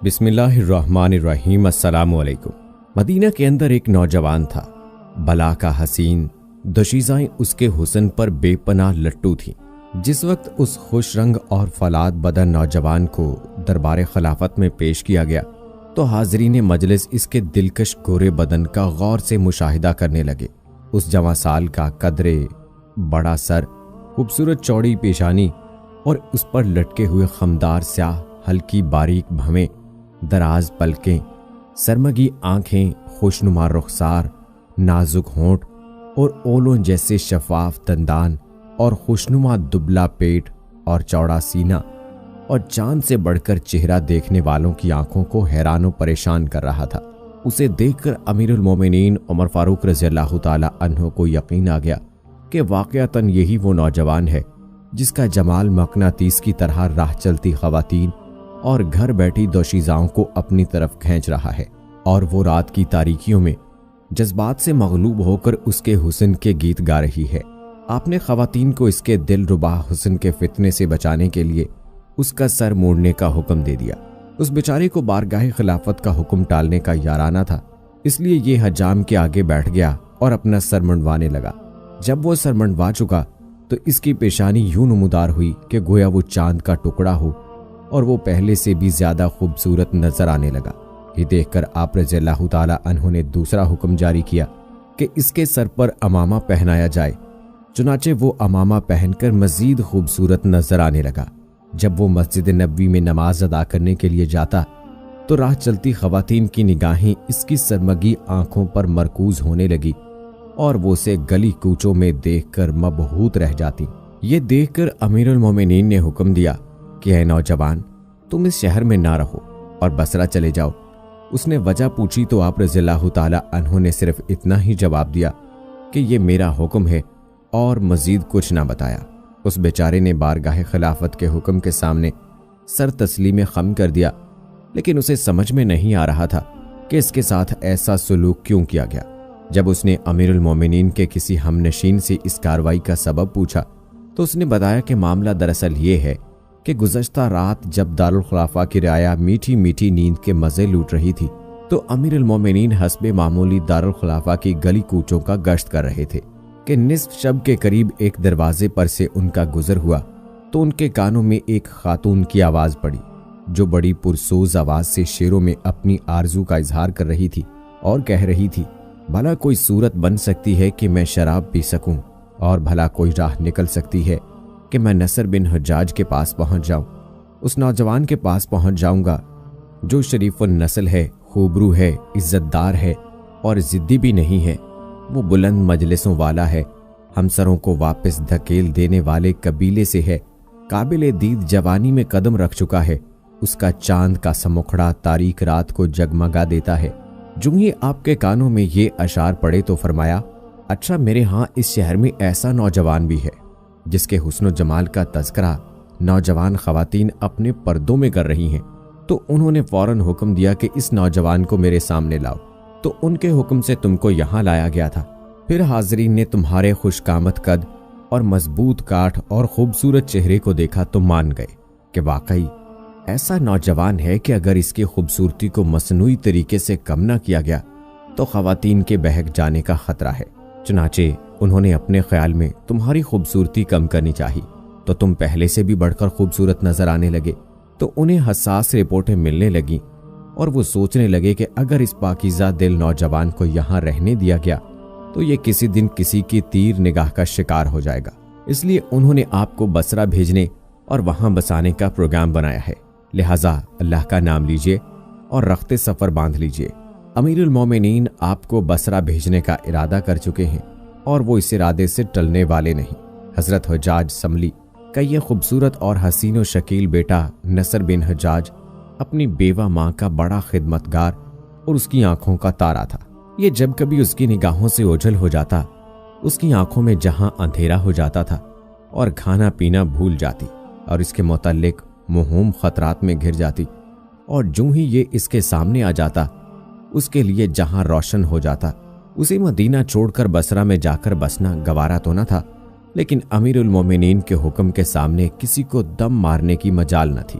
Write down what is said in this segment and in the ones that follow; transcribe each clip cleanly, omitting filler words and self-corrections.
بسم اللہ الرحمن الرحیم۔ السلام علیکم۔ مدینہ کے اندر ایک نوجوان تھا، بلا کا حسین، دوشیزائیں اس کے حسن پر بے پناہ لٹو تھیں۔ جس وقت اس خوش رنگ اور فولاد بدن نوجوان کو دربار خلافت میں پیش کیا گیا تو حاضرین مجلس اس کے دلکش گورے بدن کا غور سے مشاہدہ کرنے لگے۔ اس جوان سال کا قدرے، بڑا سر، خوبصورت چوڑی پیشانی اور اس پر لٹکے ہوئے خمدار سیاہ ہلکی باریک بھویں، دراز پلکیں، سرمگی آنکھیں، خوشنما رخسار، نازک ہونٹ اور اولوں جیسے شفاف دندان اور خوشنما دبلا پیٹ اور چوڑا سینہ اور چاند سے بڑھ کر چہرہ دیکھنے والوں کی آنکھوں کو حیران و پریشان کر رہا تھا۔ اسے دیکھ کر امیر المومنین عمر فاروق رضی اللہ تعالی عنہ کو یقین آ گیا کہ واقعتاً یہی وہ نوجوان ہے جس کا جمال مقناطیس کی طرح راہ چلتی خواتین اور گھر بیٹھی دوشیزاؤں کو اپنی طرف کھینچ رہا ہے، اور وہ رات کی تاریکیوں میں جذبات سے مغلوب ہو کر اس کے حسن کے گیت گا رہی ہے۔ آپ نے خواتین کو اس کے دل ربا حسن کے فتنے سے بچانے کے لیے اس کا سر موڑنے کا حکم دے دیا۔ اس بیچارے کو بارگاہ خلافت کا حکم ٹالنے کا یارانہ تھا، اس لیے یہ حجام کے آگے بیٹھ گیا اور اپنا سر منڈوانے لگا۔ جب وہ سر منڈوا چکا تو اس کی پیشانی یوں نمودار ہوئی کہ گویا وہ چاند کا ٹکڑا ہو، اور وہ پہلے سے بھی زیادہ خوبصورت نظر آنے لگا۔ یہ دیکھ کر آپ رضی اللہ تعالی عنہ نے دوسرا حکم جاری کیا کہ اس کے سر پر امامہ پہنایا جائے۔ چنانچہ وہ امامہ پہن کر مزید خوبصورت نظر آنے لگا۔ جب وہ مسجد نبوی میں نماز ادا کرنے کے لیے جاتا تو راہ چلتی خواتین کی نگاہیں اس کی سرمگی آنکھوں پر مرکوز ہونے لگی اور وہ اسے گلی کوچوں میں دیکھ کر مبہوت رہ جاتی۔ یہ دیکھ کر امیر المومنین نے حکم دیا کہ اے نوجوان، تم اس شہر میں نہ رہو اور بصرہ چلے جاؤ۔ اس نے وجہ پوچھی تو آپ رضی اللہ تعالی عنہ نے صرف اتنا ہی جواب دیا کہ یہ میرا حکم ہے، اور مزید کچھ نہ بتایا۔ اس بیچارے نے بارگاہ خلافت کے حکم کے سامنے سر تسلیم خم کر دیا، لیکن اسے سمجھ میں نہیں آ رہا تھا کہ اس کے ساتھ ایسا سلوک کیوں کیا گیا۔ جب اس نے امیر المومنین کے کسی ہمنشین سے اس کارروائی کا سبب پوچھا تو اس نے بتایا کہ معاملہ دراصل یہ ہے کہ گزشتہ رات جب دارالخلافہ کی رعایا میٹھی میٹھی نیند کے مزے لوٹ رہی تھی تو امیر المومنین حسب معمولی دارالخلافہ کی گلی کوچوں کا گشت کر رہے تھے کہ نصف شب کے قریب ایک دروازے پر سے ان کا گزر ہوا تو ان کے کانوں میں ایک خاتون کی آواز پڑی جو بڑی پرسوز آواز سے شعروں میں اپنی آرزو کا اظہار کر رہی تھی اور کہہ رہی تھی، بھلا کوئی صورت بن سکتی ہے کہ میں شراب پی سکوں، اور بھلا کوئی راہ نکل سکتی ہے کہ میں نصر بن حجاج کے پاس پہنچ جاؤں۔ اس نوجوان کے پاس پہنچ جاؤں گا جو شریف النسل ہے، خوبرو ہے، عزت دار ہے اور ضدی بھی نہیں ہے۔ وہ بلند مجلسوں والا ہے، ہمسروں کو واپس دھکیل دینے والے قبیلے سے ہے، قابل دید جوانی میں قدم رکھ چکا ہے، اس کا چاند کا سمکھڑا تاریک رات کو جگمگا دیتا ہے۔ جو ہی آپ کے کانوں میں یہ اشعار پڑے تو فرمایا، اچھا میرے ہاں اس شہر میں ایسا نوجوان بھی ہے جس کے حسن و جمال کا تذکرہ نوجوان خواتین اپنے پردوں میں کر رہی ہیں۔ تو انہوں نے فوراً حکم دیا کہ اس نوجوان کو میرے سامنے لاؤ، تو ان کے حکم سے تم کو یہاں لایا گیا تھا۔ پھر حاضرین نے تمہارے خوشقامت قد اور مضبوط کاٹھ اور خوبصورت چہرے کو دیکھا تو مان گئے کہ واقعی ایسا نوجوان ہے کہ اگر اس کی خوبصورتی کو مصنوعی طریقے سے کم نہ کیا گیا تو خواتین کے بہک جانے کا خطرہ ہے۔ چنانچہ انہوں نے اپنے خیال میں تمہاری خوبصورتی کم کرنی چاہی تو تم پہلے سے بھی بڑھ کر خوبصورت نظر آنے لگے، تو انہیں حساس رپورٹیں ملنے لگیں اور وہ سوچنے لگے کہ اگر اس پاکیزہ دل نوجوان کو یہاں رہنے دیا گیا تو یہ کسی دن کسی کی تیر نگاہ کا شکار ہو جائے گا۔ اس لیے انہوں نے آپ کو بصرہ بھیجنے اور وہاں بسانے کا پروگرام بنایا ہے، لہٰذا اللہ کا نام لیجئے اور رخت سفر باندھ لیجئے۔ امیر المومنین آپ کو بصرہ بھیجنے کا ارادہ کر چکے ہیں اور وہ اس ارادے سے ٹلنے والے نہیں۔ حضرت حجاج سملی کا یہ خوبصورت اور حسین و شکیل بیٹا نصر بن حجاج اپنی بیوہ ماں کا بڑا خدمتگار اور اس کی آنکھوں کا تارا تھا۔ یہ جب کبھی اس کی نگاہوں سے اوجھل ہو جاتا، اس کی آنکھوں میں جہاں اندھیرا ہو جاتا تھا اور کھانا پینا بھول جاتی اور اس کے متعلق مہم خطرات میں گھر جاتی، اور جو ہی یہ اس کے سامنے آ جاتا اس کے لیے جہاں روشن ہو جاتا، اسے مدینہ چھوڑ کر بصرہ میں جا کر بسنا گوارا تو نہ تھا، لیکن امیر المومنین کے حکم کے سامنے کسی کو دم مارنے کی مجال نہ تھی۔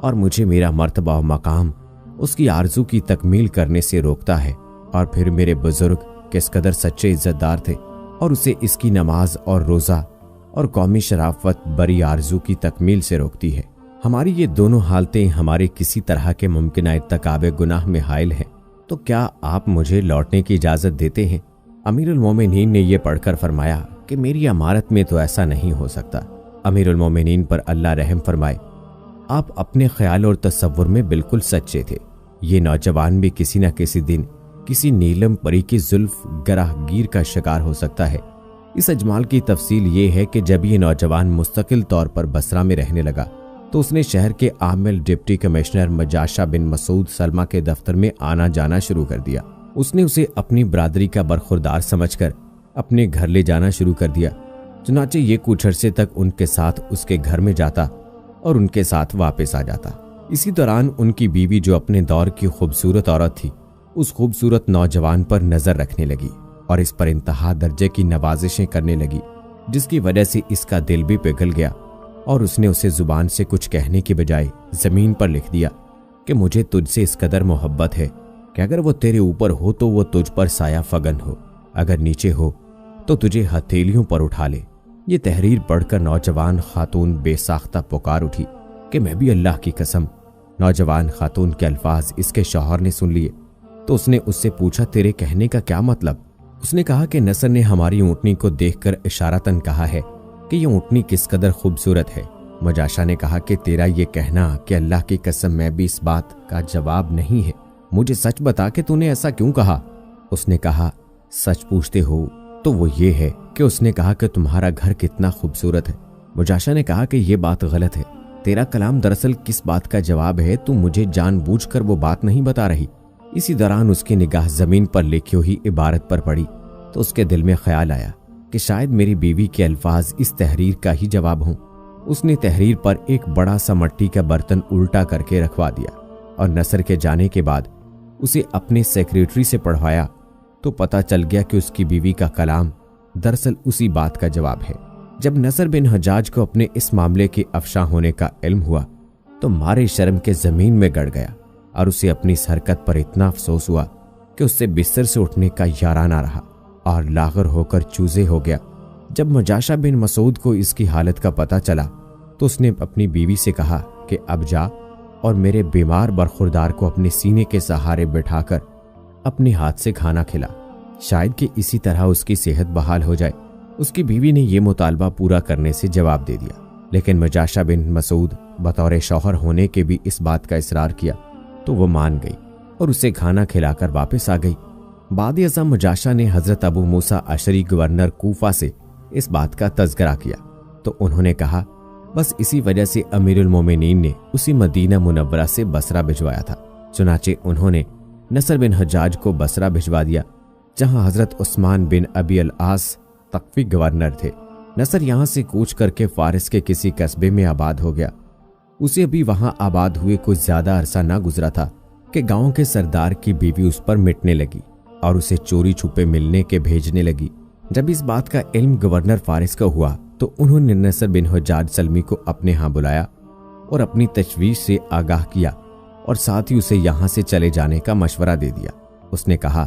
اور مجھے میرا مرتبہ و مقام اس کی آرزو کی تکمیل کرنے سے روکتا ہے، اور پھر میرے بزرگ کس قدر سچے عزت دار تھے اور اسے اس کی نماز اور روزہ اور قومی شرافت بری آرزو کی تکمیل سے روکتی ہے۔ ہماری یہ دونوں حالتیں ہمارے کسی طرح کے ممکنہ ارتکاب گناہ میں حائل ہیں، تو کیا آپ مجھے لوٹنے کی اجازت دیتے ہیں؟ امیر المومنین نے یہ پڑھ کر فرمایا کہ میری امارت میں تو ایسا نہیں ہو سکتا۔ امیر المومنین پر اللہ رحم فرمائے، آپ اپنے خیال اور تصور میں بالکل سچے تھے۔ یہ نوجوان بھی کسی نہ کسی دن کسی نیلم پری کی زلف گراہ گیر کا شکار ہو سکتا ہے۔ اس اجمال کی تفصیل یہ ہے کہ جب یہ نوجوان مستقل طور پر بصرہ میں رہنے لگا تو اس نے شہر کے عامل ڈپٹی کمشنر مجاشہ بن مسعود سلمہ کے دفتر میں آنا جانا شروع کر دیا۔ اس نے اسے اپنی برادری کا برخوردار سمجھ کر اپنے گھر لے جانا شروع کر دیا۔ چنانچہ یہ کچھ عرصے تک ان کے ساتھ اس کے گھر میں جاتا اور ان کے ساتھ واپس آ جاتا۔ اسی دوران ان کی بیوی جو اپنے دور کی خوبصورت عورت تھی، اس خوبصورت نوجوان پر نظر رکھنے لگی اور اس پر انتہا درجے کی نوازشیں کرنے لگی، جس کی وجہ سے اس کا دل بھی پگھل گیا اور اس نے اسے زبان سے کچھ کہنے کی بجائے زمین پر لکھ دیا کہ مجھے تجھ سے اس قدر محبت ہے کہ اگر وہ تیرے اوپر ہو تو وہ تجھ پر سایہ فگن ہو، اگر نیچے ہو تو تجھے ہتھیلیوں پر اٹھا لے۔ یہ تحریر پڑھ کر نوجوان خاتون بے ساختہ پکار اٹھی کہ میں بھی اللہ کی قسم۔ نوجوان خاتون کے الفاظ اس کے شوہر نے سن لیے تو اس نے اس سے پوچھا، تیرے کہنے کا کیا مطلب؟ اس نے کہا کہ نصر نے ہماری اونٹنی کو دیکھ کر اشارتاً کہا ہے کہ یہ اونٹنی کس قدر خوبصورت ہے۔ مجاشہ نے کہا کہ تیرا یہ کہنا کہ اللہ کی قسم میں بھی اس بات کا جواب نہیں ہے، مجھے سچ بتا کہ تو نے ایسا کیوں کہا؟ اس نے کہا، سچ پوچھتے ہو تو وہ یہ ہے کہ اس نے کہا کہ تمہارا گھر کتنا خوبصورت ہے۔ مجاشہ نے کہا کہ یہ بات غلط ہے، تیرا کلام دراصل کس بات کا جواب ہے؟ تو مجھے جان بوجھ کر وہ بات نہیں بتا رہی۔ اسی دوران اس کی نگاہ زمین پر لکھی ہوئی عبارت پر پڑی تو اس کے دل میں خیال آیا کہ شاید میری بیوی کے الفاظ اس تحریر کا ہی جواب ہوں۔ اس نے تحریر پر ایک بڑا سا مٹی کا برتن الٹا کر کے رکھوا دیا اور نصر کے جانے کے بعد اسے اپنے سیکریٹری سے پڑھوایا تو پتہ چل گیا کہ اس کی بیوی کا کلام دراصل اسی بات کا جواب ہے۔ جب نصر بن حجاج کو اپنے اس معاملے کے افشاں ہونے کا علم ہوا تو مارے شرم کے زمین میں گڑ گیا اور اسے اپنی اس حرکت پر اتنا افسوس ہوا کہ اس سے بستر سے اٹھنے کا یارہ نہ رہا اور لاغر ہو کر چوزے ہو گیا۔ جب مجاشہ بن مسعود کو اس کی حالت کا پتہ چلا تو اس نے اپنی بیوی سے کہا کہ اب جا اور میرے بیمار برخوردار کو اپنے سینے کے سہارے بٹھا کر اپنے ہاتھ سے کھانا کھلا، شاید کہ اسی طرح اس کی صحت بحال ہو جائے۔ اس کی بیوی نے یہ مطالبہ پورا کرنے سے جواب دے دیا، لیکن مجاشہ بن مسعود بطور شوہر ہونے کے بھی اس بات کا اصرار کیا تو وہ مان گئی اور اسے کھانا کھلا کر واپس آ گئی۔ بعد ازاں مجاشہ نے حضرت ابو موسیٰ اشعری گورنر کوفہ سے اس بات کا تذکرہ کیا تو انہوں نے کہا بس اسی وجہ سے امیر المومنین نے اسی مدینہ منورہ سے بصرہ بھجوایا تھا۔ چنانچہ انہوں نے نصر بن حجاج کو بصرہ بھجوا دیا جہاں حضرت عثمان بن ابی العاص تقفی گورنر تھے۔ نصر یہاں سے کوچ کر کے فارس کے کسی قصبے میں آباد ہو گیا۔ اسے ابھی وہاں آباد ہوئے کچھ زیادہ عرصہ نہ گزرا تھا کہ گاؤں کے سردار کی بیوی اس پر مٹنے لگی اور اسے چوری چھپے ملنے کے بھیجنے لگی۔ جب اس بات کا علم گورنر فارس کا ہوا تو انہوں نے نصر بن حجاج سلمی کو اپنے ہاں بلایا اور اپنی تشویش سے آگاہ کیا اور ساتھ ہی اسے یہاں سے چلے جانے کا مشورہ دے دیا۔ اس نے کہا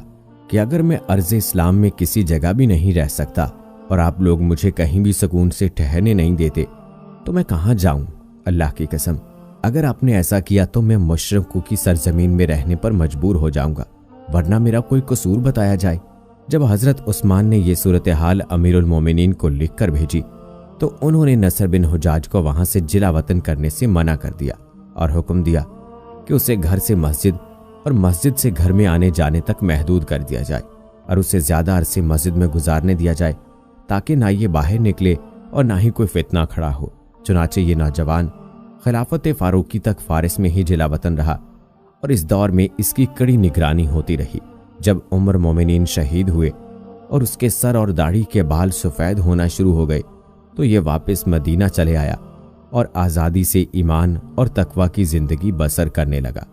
کہ اگر میں ارض اسلام میں کسی جگہ بھی نہیں رہ سکتا اور آپ لوگ مجھے کہیں بھی سکون سے ٹھہرنے نہیں دیتے تو میں کہاں جاؤں؟ اللہ کی قسم اگر آپ نے ایسا کیا تو میں مشرقوں کی سرزمین میں رہنے پر مجبور ہو جاؤں گا، ورنہ میرا کوئی قصور بتایا جائے۔ جب حضرت عثمان نے یہ صورتحال امیر المومنین کو لکھ کر بھیجی تو انہوں نے نصر بن حجاج کو وہاں سے جلا وطن کرنے سے منع کر دیا اور حکم دیا کہ اسے گھر سے مسجد اور مسجد سے گھر میں آنے جانے تک محدود کر دیا جائے اور اسے زیادہ عرصے مسجد میں گزارنے دیا جائے تاکہ نہ یہ باہر نکلے اور نہ ہی کوئی فتنہ کھڑا ہو۔ چنانچہ یہ نوجوان خلافت فاروقی تک فارس میں ہی جلا وطن رہا اور اس دور میں اس کی کڑی نگرانی ہوتی رہی۔ جب عمر مومنین شہید ہوئے اور اس کے سر اور داڑھی کے بال سفید ہونا شروع ہو گئے تو یہ واپس مدینہ چلے آیا اور آزادی سے ایمان اور تقوی کی زندگی بسر کرنے لگا۔